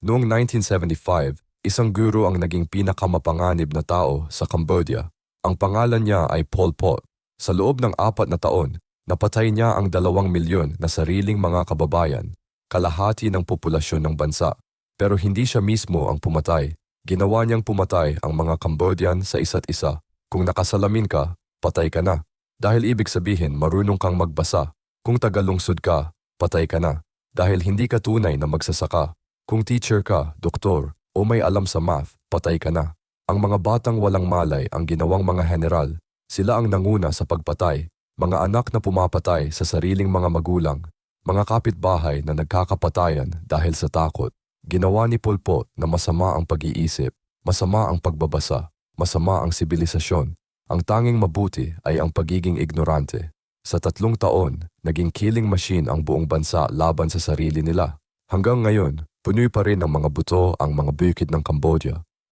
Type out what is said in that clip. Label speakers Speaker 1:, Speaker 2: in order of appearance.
Speaker 1: Noong 1975, isang guro ang naging pinakamapanganib na tao sa Cambodia. Ang pangalan niya ay Pol Pot. Sa loob ng 4 na taon, napatay niya ang 2 milyon na sariling mga kababayan, kalahati ng populasyon ng bansa. Pero hindi siya mismo ang pumatay. Ginawa niyang pumatay ang mga Cambodian sa isa't isa. Kung nakasalamin ka, patay ka na. Dahil ibig sabihin marunong kang magbasa. Kung tagalungsod ka, patay ka na. Dahil hindi ka tunay na magsasaka. Kung teacher ka, doktor, o may alam sa math, patay ka na. Ang mga batang walang malay ang ginawang mga general. Sila ang nanguna sa pagpatay. Mga anak na pumapatay sa sariling mga magulang. Mga kapitbahay na nagkakapatayan dahil sa takot. Ginawa ni Pol Pot na masama ang pag-iisip, masama ang pagbabasa, masama ang sibilisasyon. Ang tanging mabuti ay ang pagiging ignorante. Sa 3 taon, naging killing machine ang buong bansa laban sa sarili nila. Hanggang ngayon, punoy pa rin ng mga buto ang mga bukid ng Cambodia.